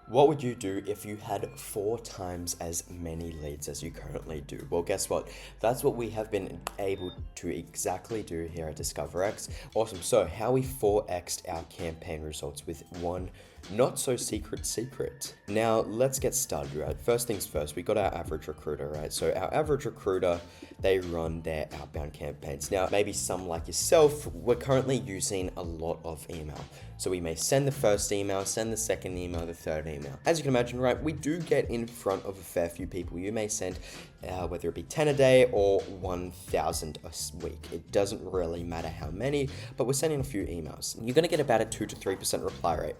What would you do if you had 4 times as many leads as you currently do? Well, guess what? That's what we have been able to exactly do here at DiscoverX. Awesome. So, how we 4x'd our campaign results with one not so secret. Now, let's get started, right? First things first, we got our average recruiter, right? So, our average recruiter, they run their outbound campaigns. Now, maybe some like yourself, we're currently using a lot of email. So we may send the first email, send the second email, the third email. As you can imagine, right, we do get in front of a fair few people. You may send, whether it be 10 a day or 1,000 a week. It doesn't really matter how many, but we're sending a few emails. You're gonna get about a 2 to 3% reply rate.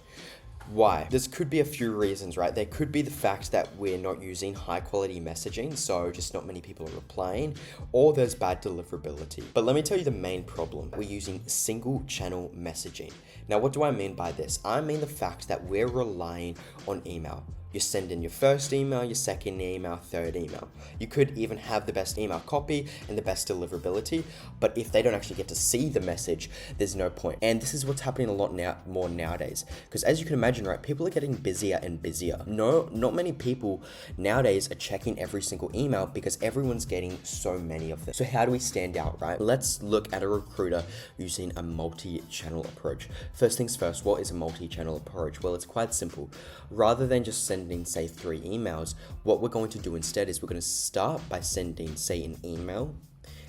Why? This could be a few reasons, right? There could be the fact that we're not using high quality messaging, so just not many people are replying, or there's bad deliverability. But let me tell you the main problem. We're using single channel messaging. Now, what do I mean by this? I mean the fact that we're relying on email. You send in your first email, your second email, third email. You could even have the best email copy and the best deliverability, but if they don't actually get to see the message, there's no point. And this is what's happening a lot more nowadays. Because as you can imagine, right, people are getting busier and busier. No, not many people nowadays are checking every single email because everyone's getting so many of them. So how do we stand out, right? Let's look at a recruiter using a multi-channel approach. First things first, what is a multi-channel approach? Well, it's quite simple. Rather than just sending, say, 3 emails, what we're going to do instead is we're going to start by sending, say, an email.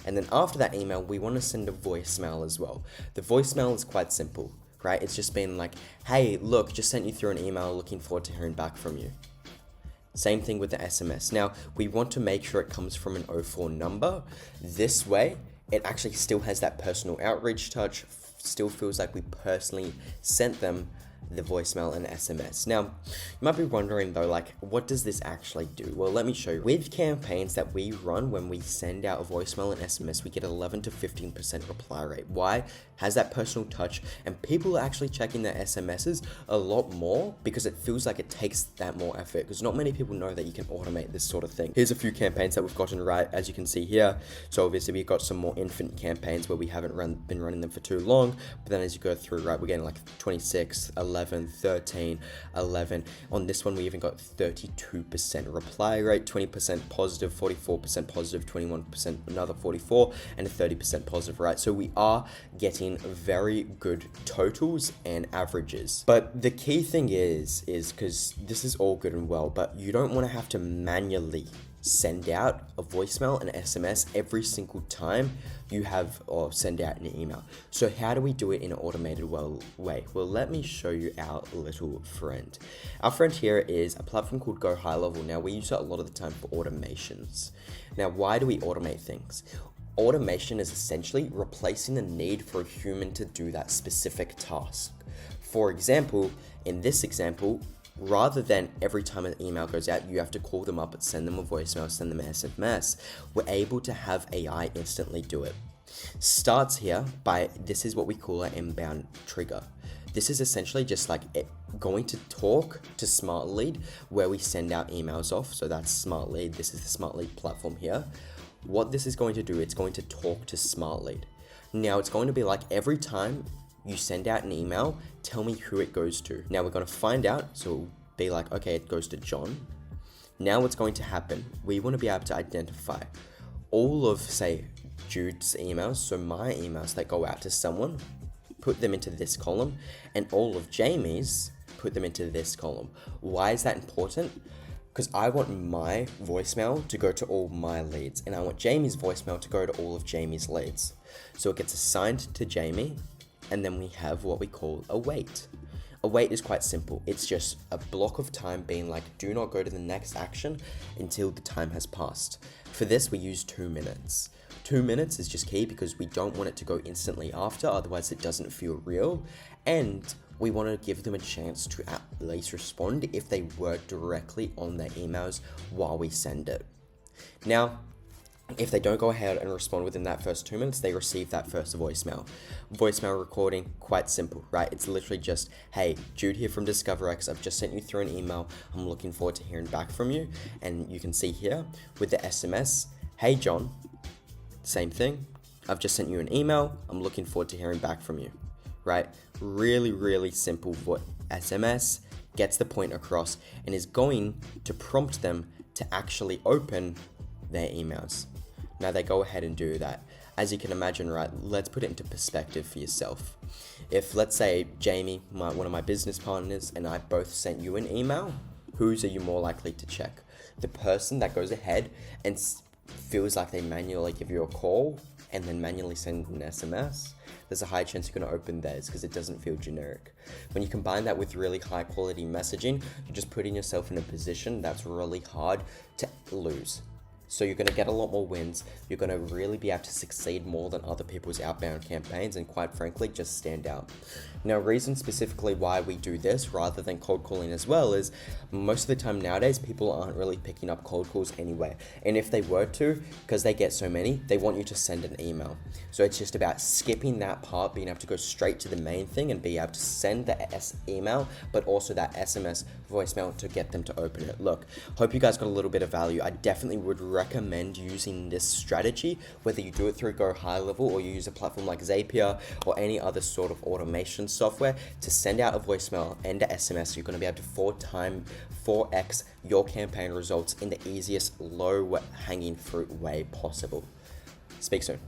And then after that email, we want to send a voicemail as well. The voicemail is quite simple, right? It's just been like, hey, look, just sent you through an email, looking forward to hearing back from you. Same thing with the SMS. Now, we want to make sure it comes from an 04 number. This way, it actually still has that personal outreach touch, still feels like we personally sent them the voicemail and SMS. Now, you might be wondering though, like, what does this actually do? Well, let me show you. With campaigns that we run, when we send out a voicemail and SMS, we get 11 to 15% reply rate. Why? Has that personal touch, and people are actually checking their SMSs a lot more because it feels like it takes that more effort, because not many people know that you can automate this sort of thing. Here's a few campaigns that we've gotten right, as you can see here. So obviously we've got some more infant campaigns where we haven't been running them for too long, but then as you go through, right, we're getting like 26, 11, 13, 11. On this one, we even got 32% reply rate, 20% positive, 44% positive, 21%, another 44, and a 30% positive, right? So we are getting very good totals and averages. But the key thing is because this is all good and well, but you don't want to have to manually send out a voicemail and SMS every single time you have or send out an email. So how do we do it in an automated way? Well, let me show you our little friend. Our friend here is a platform called Go High Level. Now, we use it a lot of the time for automations. Now, why do we automate things? Automation is essentially replacing the need for a human to do that specific task. For example, in this example, rather than every time an email goes out, you have to call them up and send them a voicemail, send them an SMS, we're able to have AI instantly do it. Starts here by, this is what we call an inbound trigger. This is essentially just like going to talk to Smart Lead, where we send out emails off. So that's Smart Lead. This is the Smart Lead platform here. What this is going to do, it's going to talk to Smart Lead. Now it's going to be like every time you send out an email, tell me who it goes to. Now we're going to find out, so it'll be like, okay, it goes to John. Now what's going to happen, we want to be able to identify all of, say, Jude's emails, so my emails that go out to someone, put them into this column, and all of Jamie's, put them into this column. Why is that important? Because I want my voicemail to go to all my leads, and I want Jamie's voicemail to go to all of Jamie's leads. So it gets assigned to Jamie, and then we have what we call a wait. A wait is quite simple. It's just a block of time being like, do not go to the next action until the time has passed. For this, we use 2 minutes. 2 minutes is just key because we don't want it to go instantly after, otherwise it doesn't feel real. And we want to give them a chance to at least respond if they work directly on their emails while we send it. Now, if they don't go ahead and respond within that first 2 minutes, they receive that first voicemail. Voicemail recording, quite simple, right? It's literally just, hey, Jude here from DiscoverX. I've just sent you through an email. I'm looking forward to hearing back from you. And you can see here with the SMS, hey, John, same thing. I've just sent you an email. I'm looking forward to hearing back from you, right? Really, really simple SMS. gets the point across, and is going to prompt them to actually open their emails. Now they go ahead and do that. As you can imagine, right, let's put it into perspective for yourself. If, let's say, Jamie, one of my business partners, and I both sent you an email, whose are you more likely to check? The person that goes ahead and feels like they manually give you a call and then manually send an SMS, there's a high chance you're going to open theirs because it doesn't feel generic. When you combine that with really high quality messaging, you're just putting yourself in a position that's really hard to lose. So you're going to get a lot more wins. You're going to really be able to succeed more than other people's outbound campaigns, and quite frankly, just stand out. Now, reason specifically why we do this rather than cold calling as well is most of the time nowadays, people aren't really picking up cold calls anyway. And if they were to, because they get so many, they want you to send an email. So it's just about skipping that part, being able to go straight to the main thing and be able to send the email, but also that SMS voicemail to get them to open it. Look, hope you guys got a little bit of value. I definitely would recommend using this strategy, whether you do it through Go High Level or you use a platform like Zapier or any other sort of automation software to send out a voicemail and an SMS. You're going to be able to 4x your campaign results in the easiest low hanging fruit way possible. Speak soon.